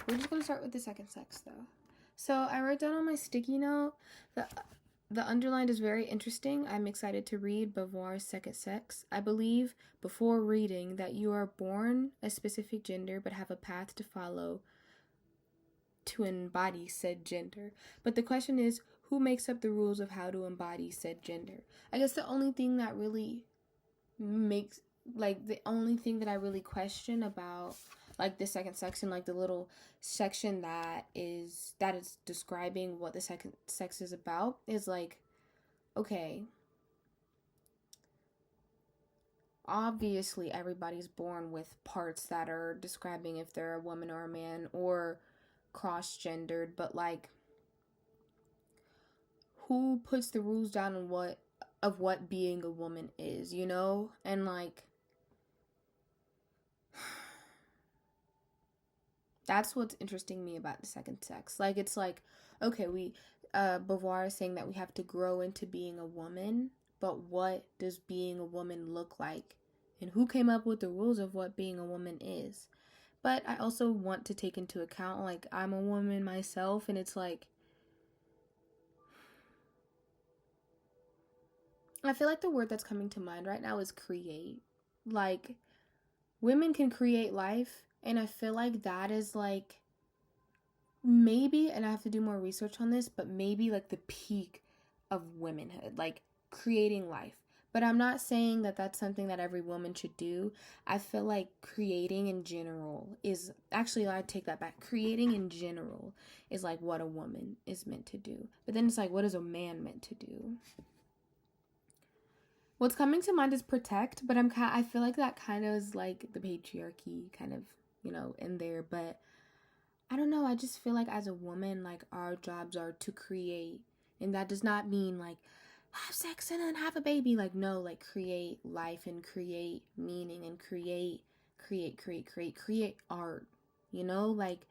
we're just going to start with the second sex, though. So I wrote down on my sticky note that the underlined is very interesting. I'm excited to read Beauvoir's Second Sex. I believe, before reading, that you are born a specific gender but have a path to follow to embody said gender. But the question is, who makes up the rules of how to embody said gender? I guess the only thing that really makes, like, the only thing that I really question about, like, the second section, like, the little section that is describing what the second sex is about is, like, okay, obviously everybody's born with parts that are describing if they're a woman or a man or cross-gendered, but, like, who puts the rules down on what being a woman is, you know? And, like, that's what's interesting me about the second sex. Like, it's like, okay, Beauvoir is saying that we have to grow into being a woman, but what does being a woman look like? And who came up with the rules of what being a woman is? But I also want to take into account, like, I'm a woman myself, and it's like, I feel like the word that's coming to mind right now is create. Like, women can create life, and I feel like that is, like, maybe, and I have to do more research on this, but maybe, like, the peak of womanhood, like, creating life. But I'm not saying that that's something that every woman should do. I feel like creating in general is, actually, I take that back. Creating in general is, like, what a woman is meant to do. But then it's like, what is a man meant to do? What's coming to mind is protect, but I feel like that kind of is, like, the patriarchy kind of, you know, in there. But I don't know, I just feel like as a woman, like, our jobs are to create. And that does not mean, like, have sex and then have a baby. Like, no, like, create life and create meaning and create art. You know, like,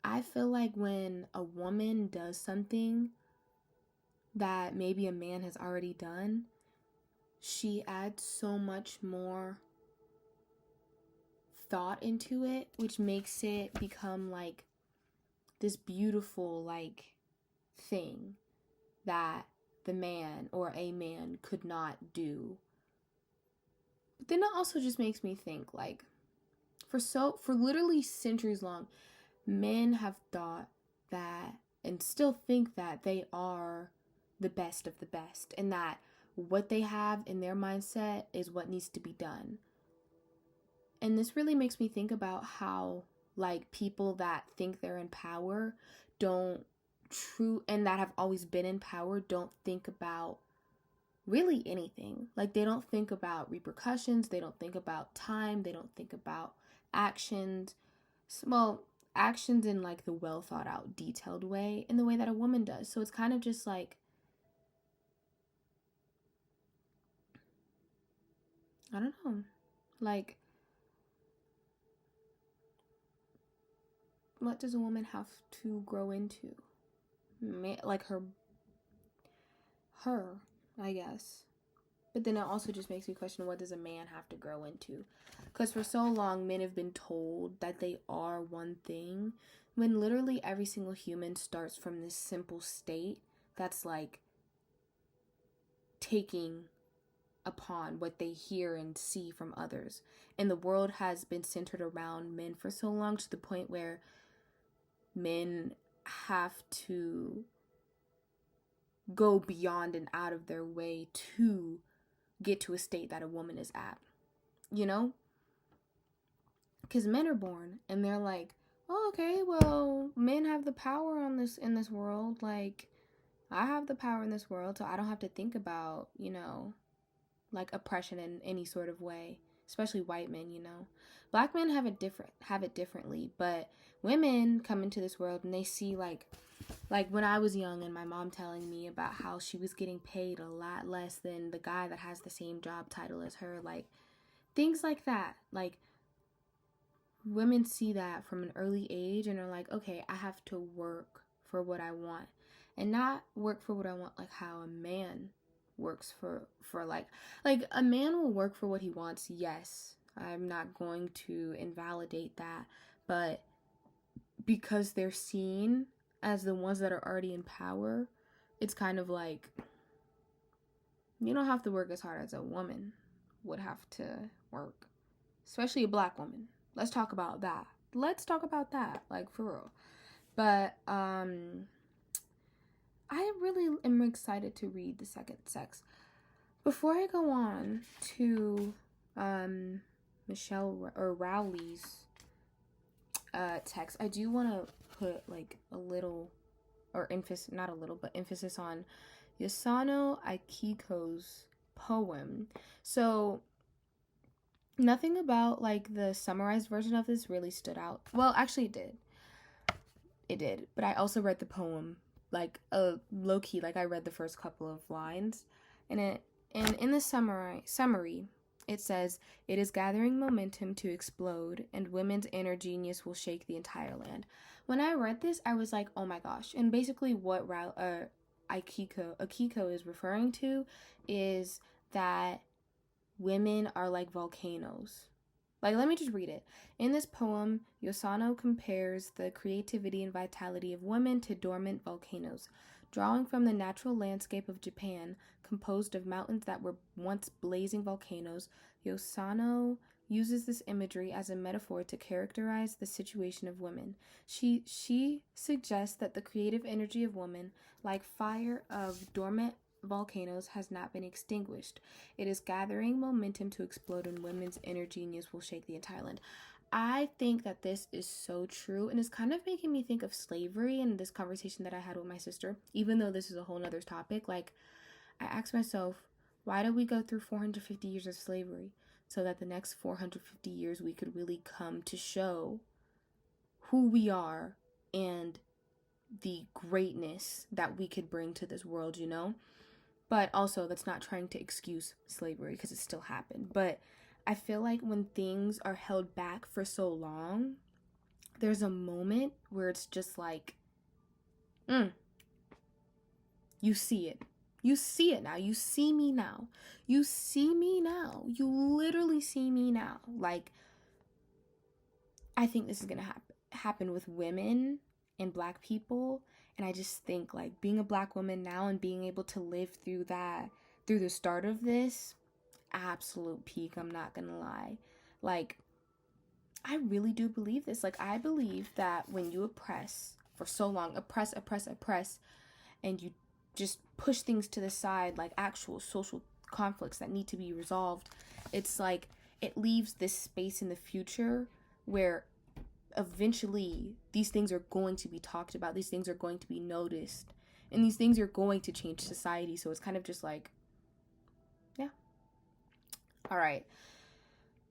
I feel like when a woman does something that maybe a man has already done, she adds so much more thought into it, which makes it become, like, this beautiful, like, thing that the man or a man could not do. But then it also just makes me think, like, for literally centuries long, men have thought that, and still think that, they are the best of the best, and that what they have in their mindset is what needs to be done. And this really makes me think about how, like, people that think they're in power and that have always been in power don't think about really anything. Like, they don't think about repercussions, they don't think about time, they don't think about actions. Well, actions in, like, the well thought out, detailed way, in the way that a woman does. So it's kind of just like, I don't know, like, what does a woman have to grow into? Like, her, I guess. But then it also just makes me question, what does a man have to grow into? Because for so long, men have been told that they are one thing, when literally every single human starts from this simple state that's, like, taking upon what they hear and see from others. And the world has been centered around men for so long, to the point where men have to go beyond and out of their way to get to a state that a woman is at, you know? Because men are born and they're like, oh, okay, well, men have the power in this world. Like, I have the power in this world, so I don't have to think about, you know, like, oppression in any sort of way, especially white men, you know. Black men have it differently, but women come into this world and they see, like when I was young and my mom telling me about how she was getting paid a lot less than the guy that has the same job title as her, like, things like that. Like, women see that from an early age and are like, okay, I have to work for what I want, and not work for what I want like how a man works for like a man will work for what he wants. Yes, I'm not going to invalidate that, but because they're seen as the ones that are already in power, it's kind of like, you don't have to work as hard as a woman would have to work, especially a black woman. Let's talk about that. Like, for real. But I really am excited to read The Second Sex. Before I go on to Michelle or Rowley's text, I do want to put like a little, or emphasis, not a little, but emphasis on Yasano Akiko's poem. So nothing about like the summarized version of this really stood out. Well, actually it did, but I also read the poem like low-key, like I read the first couple of lines, and in the summary it says, "It is gathering momentum to explode, and women's inner genius will shake the entire land." When I read this, I was like, oh my gosh. And basically what Akiko is referring to is that women are like volcanoes. Like, let me just read it. In this poem, Yosano compares the creativity and vitality of women to dormant volcanoes. Drawing from the natural landscape of Japan, composed of mountains that were once blazing volcanoes, Yosano uses this imagery as a metaphor to characterize the situation of women. She suggests that the creative energy of women, like fire of dormant volcanoes, has not been extinguished. It is gathering momentum to explode, and women's inner genius will shake the entire land. I think that this is so true, and it's kind of making me think of slavery and this conversation that I had with my sister, even though this is a whole nother topic. Like, I asked myself, why did we go through 450 years of slavery? So that the next 450 years we could really come to show who we are and the greatness that we could bring to this world, you know? But also, that's not trying to excuse slavery, because it still happened. But I feel like when things are held back for so long, there's a moment where it's just like, you see it. You see it now. You see me now. You see me now. You literally see me now. Like, I think this is going to happen with women and black people. And I just think, like, being a black woman now and being able to live through that, through the start of this, absolute peak, I'm not going to lie. Like, I really do believe this. Like, I believe that when you oppress for so long, oppress, and you just push things to the side, like actual social conflicts that need to be resolved, it's like it leaves this space in the future where eventually these things are going to be talked about, these things are going to be noticed, and these things are going to change society. So it's kind of just like, yeah. All right.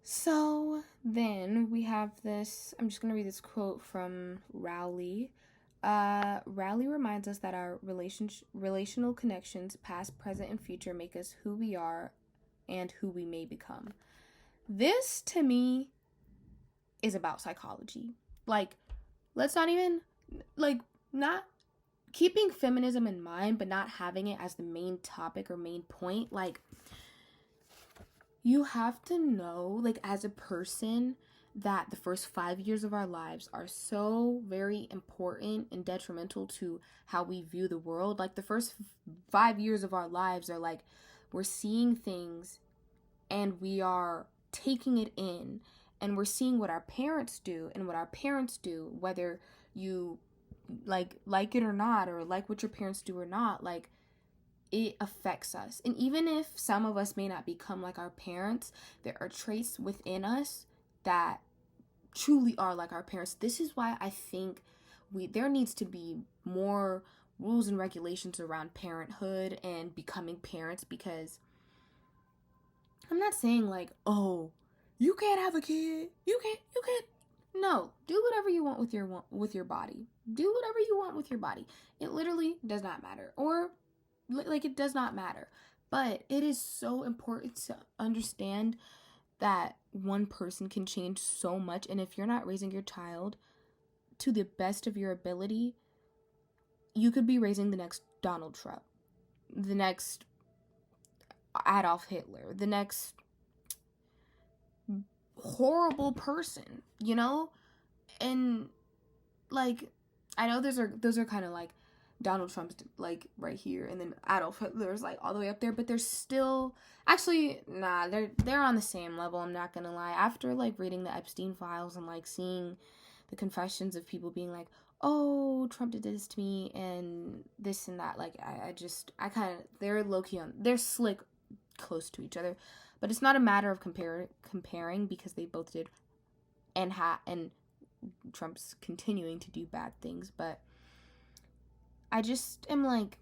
So then we have this, I'm just going to read this quote from Rowley. Rowley reminds us that our relational connections, past, present, and future, make us who we are and who we may become. This, to me, is about psychology. Like, let's not even, like, not keeping feminism in mind, but not having it as the main topic or main point. Like, you have to know, like, as a person, that the first 5 years of our lives are so very important and detrimental to how we view the world. Like, the first 5 years of our lives are like, we're seeing things and we are taking it in, and we're seeing what our parents do, and what our parents do, whether you like it or not, or like what your parents do or not, like, it affects us. And even if some of us may not become like our parents, there are traits within us that truly are like our parents. This is why I think there needs to be more rules and regulations around parenthood and becoming parents, because I'm not saying like, oh, you can't have a kid. You can't. No, do whatever you want with your body. Do whatever you want with your body. It literally does not matter. Or like, it does not matter. But it is so important to understand that one person can change so much. And if you're not raising your child to the best of your ability, you could be raising the next Donald Trump, the next Adolf Hitler, the next horrible person, you know? And like, I know those are kind of like Donald Trump's like right here, and then Adolf Hitler's like all the way up there, but they're still actually they're on the same level. I'm not gonna lie. After like reading the Epstein files and like seeing the confessions of people being like, oh, Trump did this to me and this and that, like I kind of, they're low-key on, they're slick close to each other, but it's not a matter of comparing because they both did and Trump's continuing to do bad things, but I just am like,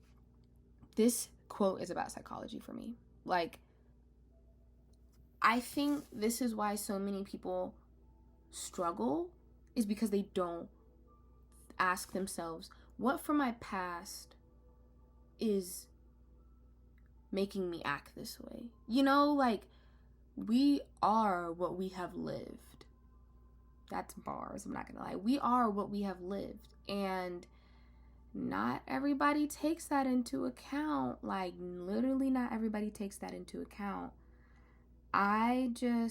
this quote is about psychology for me. Like, I think this is why so many people struggle, is because they don't ask themselves, what from my past is making me act this way? You know, like, we are what we have lived. That's bars, I'm not gonna lie. We are what we have lived, and not everybody takes that into account. Like, literally not everybody takes that into account. I feel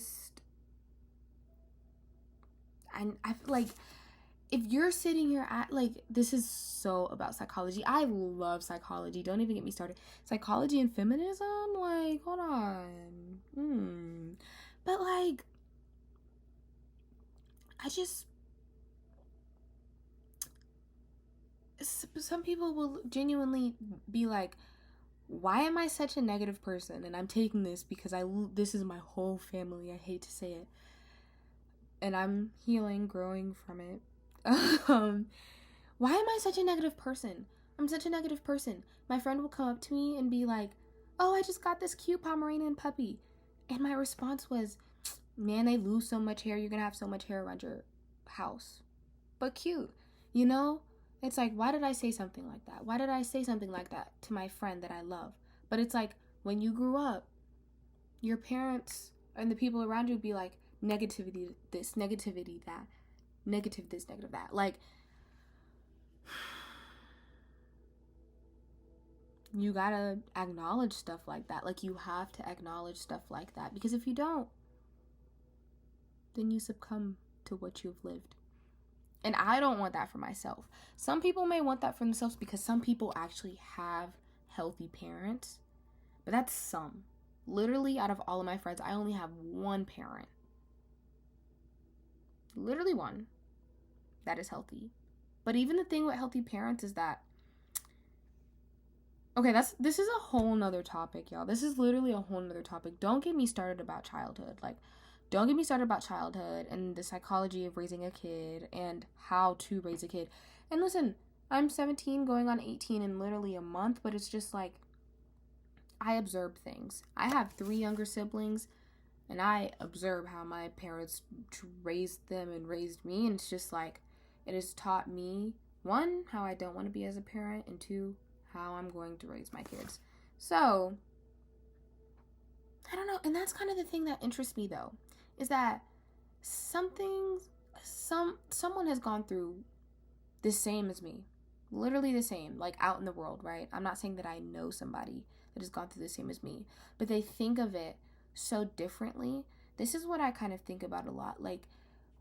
like, if you're sitting here at, like, this is so about psychology. I love psychology. Don't even get me started. Psychology and feminism? Like, hold on. But, like, some people will genuinely be like, why am I such a negative person? And I'm taking this because this is my whole family. I hate to say it. And I'm healing, growing from it. Why am I such a negative person? I'm such a negative person. My friend will come up to me and be like, oh, I just got this cute Pomeranian puppy. And my response was, man, they lose so much hair. You're going to have so much hair around your house. But cute. You know? It's like, why did I say something like that? Why did I say something like that to my friend that I love? But it's like, when you grew up, your parents and the people around you would be like, negativity this, negativity that, negative this, negative that. Like, you gotta acknowledge stuff like that. Like, you have to acknowledge stuff like that, because if you don't, then you succumb to what you've lived. And I don't want that for myself. Some people may want that for themselves because some people actually have healthy parents, but that's some. Literally, out of all of my friends, I only have one parent. Literally one that is healthy. But even the thing with healthy parents is that, okay, this is a whole nother topic, y'all. This is literally a whole nother topic. Don't get me started about childhood. Like, don't get me started about childhood and the psychology of raising a kid and how to raise a kid. And listen, I'm 17 going on 18 in literally a month, but it's just like, I observe things. I have 3 younger siblings, and I observe how my parents raised them and raised me, and it's just like, it has taught me, 1, how I don't want to be as a parent, and 2, how I'm going to raise my kids. So, I don't know, and that's kind of the thing that interests me, though, is that someone has gone through the same as me. Literally the same, like, out in the world, right? I'm not saying that I know somebody that has gone through the same as me, but they think of it so differently. This is what I kind of think about a lot. Like,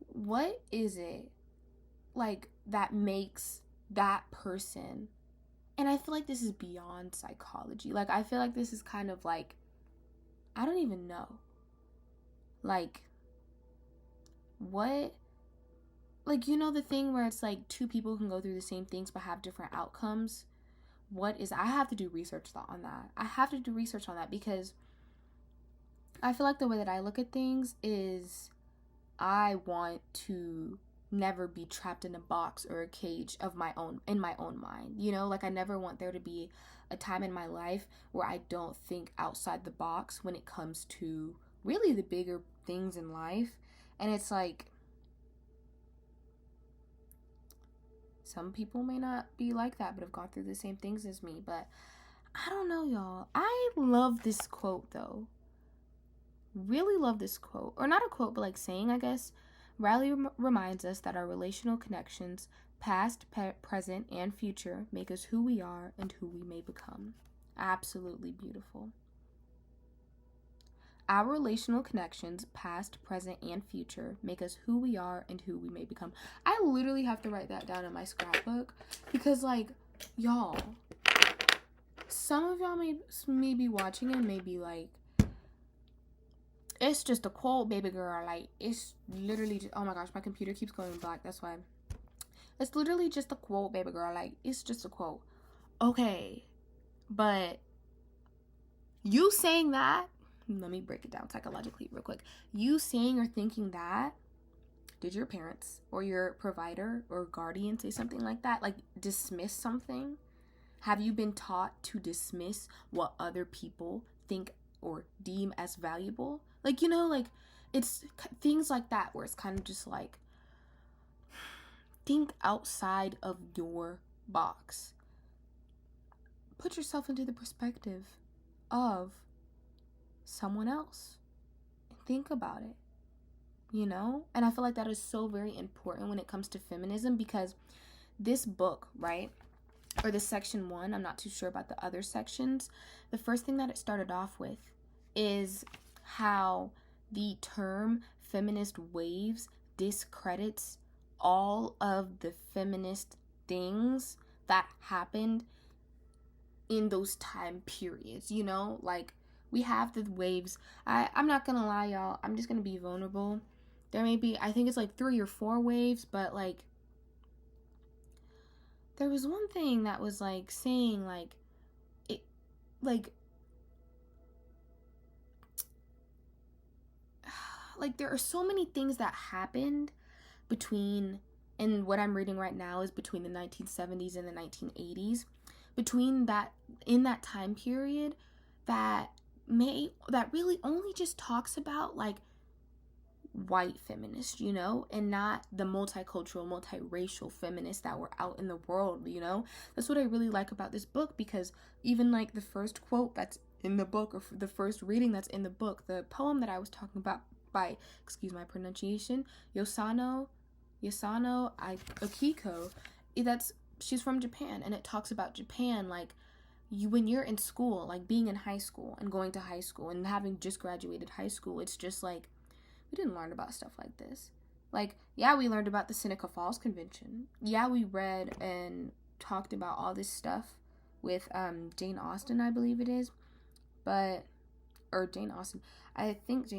what is it, like, that makes that person, and I feel like this is beyond psychology. Like, I feel like this is kind of like, I don't even know. Like, what, like, you know the thing where it's like 2 people can go through the same things but have different outcomes? What is, I have to do research on that. I have to do research on that because I feel like the way that I look at things is, I want to never be trapped in a box or a cage of my own, in my own mind. You know, like, I never want there to be a time in my life where I don't think outside the box when it comes to really the bigger things in life. And it's like, some people may not be like that, but have gone through the same things as me. But I don't know, y'all. I love this quote, though. Really love this quote. Or not a quote, but like saying, I guess. Riley reminds us that our relational connections, past, present, and future, make us who we are and who we may become. Absolutely beautiful. Our relational connections, past, present, and future, make us who we are and who we may become. I literally have to write that down in my scrapbook because, like, y'all, some of y'all may be watching and may be like, it's just a quote, baby girl. Like, it's literally just, oh my gosh, my computer keeps going black. That's why. It's literally just a quote, baby girl. Like, it's just a quote. Okay, but you saying that, let me break it down psychologically real quick. You saying or thinking that, did your parents or your provider or guardian say something like that? Like, dismiss something? Have you been taught to dismiss what other people think or deem as valuable? Like, you know, like, it's things like that where it's kind of just like, think outside of your box. Put yourself into the perspective of someone else. Think about it, you know? And I feel like that is so very important when it comes to feminism, because this book, right, or this section 1, I'm not too sure about the other sections, the first thing that it started off with is how the term feminist waves discredits all of the feminist things that happened in those time periods, you know? Like, we have the waves. I'm not gonna lie, y'all. I'm just gonna be vulnerable. There may be, I think it's like 3 or 4 waves, but like, there was one thing that was like saying like, it, like there are so many things that happened between, and what I'm reading right now is between the 1970s and the 1980s, between that, in that time period, that really only just talks about like white feminists, you know, and not the multicultural, multiracial feminists that were out in the world, you know. That's what I really like about this book, because even like the first quote that's in the book, or the first reading that's in the book, the poem that I was talking about by, excuse my pronunciation, Yosano Akiko, she's from Japan, and it talks about Japan, like, when you're in school, like being in high school and going to high school and having just graduated high school, it's just like, we didn't learn about stuff like this. Like, yeah, we learned about the Seneca Falls Convention. Yeah, we read and talked about all this stuff with Jane Austen, I believe it is. Or Jane Austen. I think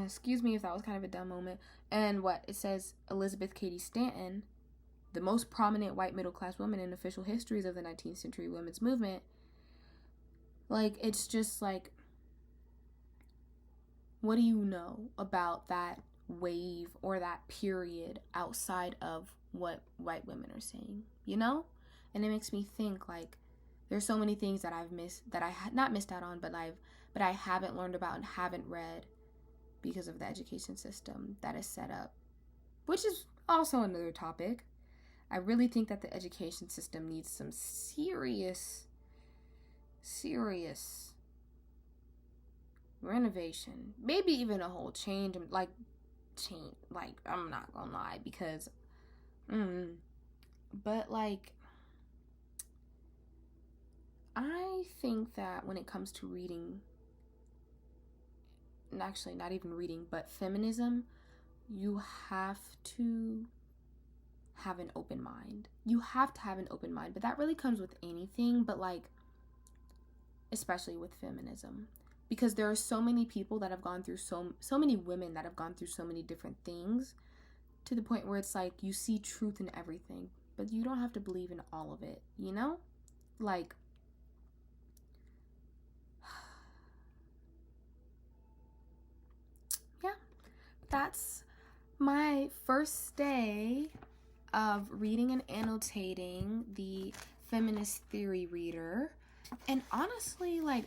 excuse me if that was kind of a dumb moment. And what it says, Elizabeth Cady Stanton, the most prominent white middle-class woman in official histories of the 19th century women's movement. Like, it's just like, what do you know about that wave or that period outside of what white women are saying, you know? And it makes me think, like, there's so many things that I've missed, that I had not missed out on, but I haven't learned about and haven't read because of the education system that is set up, which is also another topic. I really think that the education system needs some serious renovation. Maybe even a whole change. Like, I'm not gonna lie, because, but like, I think that when it comes to reading, and actually not even reading, but feminism, you have to have an open mind. You have to have an open mind, but that really comes with anything, but like, especially with feminism, because there are so many people that have gone through so many women that have gone through so many different things, to the point where it's like, you see truth in everything, but you don't have to believe in all of it, you know? Like, yeah, that's my first day of reading and annotating the Feminist Theory Reader. And honestly, like,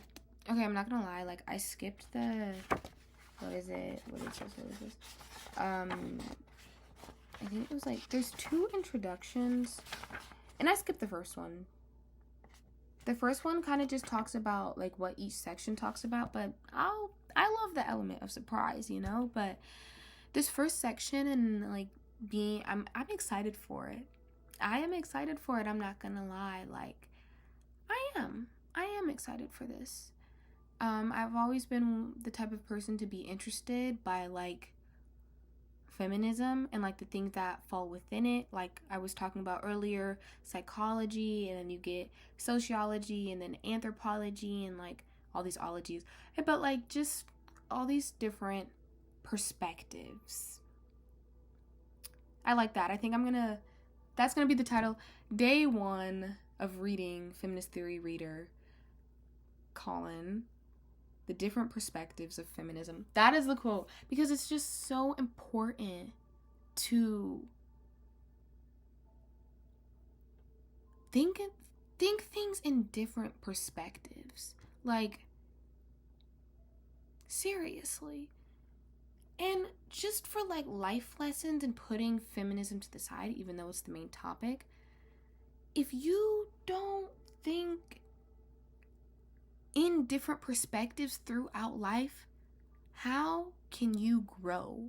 okay, I'm not gonna lie, like, I skipped the, what is this? I think it was like, there's 2 introductions, and I skipped the first one. The first one kind of just talks about, like, what each section talks about, but I love the element of surprise, you know? But this first section, and like, I'm excited for it. I am excited for it, I'm not gonna lie. Like, I am excited for this. I've always been the type of person to be interested by, like, feminism and, like, the things that fall within it. Like I was talking about earlier, psychology, and then you get sociology, and then anthropology, and, like, all these ologies. But, like, just all these different perspectives. I like that. I think that's gonna be the title. Day 1 of reading Feminist Theory Reader, Colin. The different perspectives of feminism. That is the quote, because it's just so important to think things in different perspectives. Like, seriously. And just for, like, life lessons and putting feminism to the side, even though it's the main topic, if you don't think in different perspectives throughout life, how can you grow?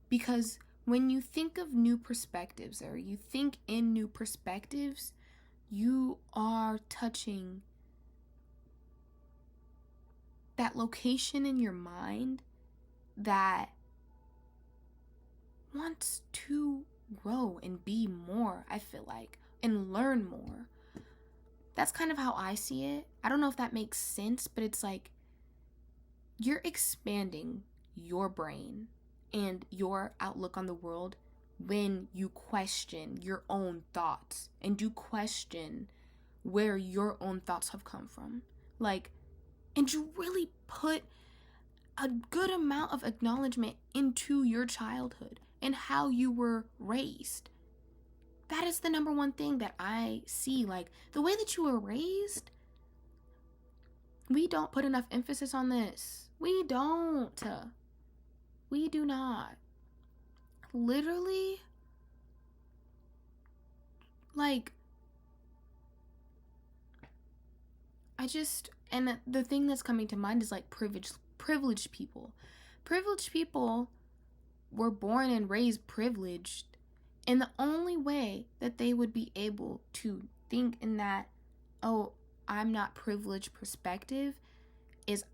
Because when you think of new perspectives, or you think in new perspectives, you are touching that location in your mind that wants to grow and be more, I feel like, and learn more. That's kind of how I see it. I don't know if that makes sense, but it's like you're expanding your brain and your outlook on the world when you question your own thoughts and do question where your own thoughts have come from. Like, and you really put a good amount of acknowledgement into your childhood and how you were raised. That is the number one thing that I see. Like, the way that you were raised, we don't put enough emphasis on this. We don't. We do not. Literally, like, and the thing that's coming to mind is, like, privileged people. Privileged people were born and raised privileged. And the only way that they would be able to think in that, oh, I'm not privileged perspective, is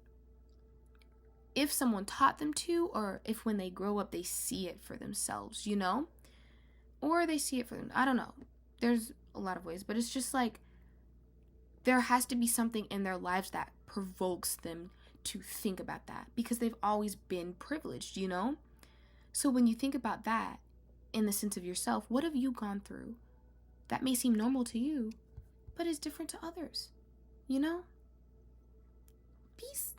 if someone taught them to, or if when they grow up they see it for themselves, you know? Or they see it for them. I don't know. There's a lot of ways, but it's just like there has to be something in their lives that provokes them to think about that, because they've always been privileged, you know? So when you think about that, in the sense of yourself, what have you gone through that may seem normal to you, but is different to others, you know? Peace.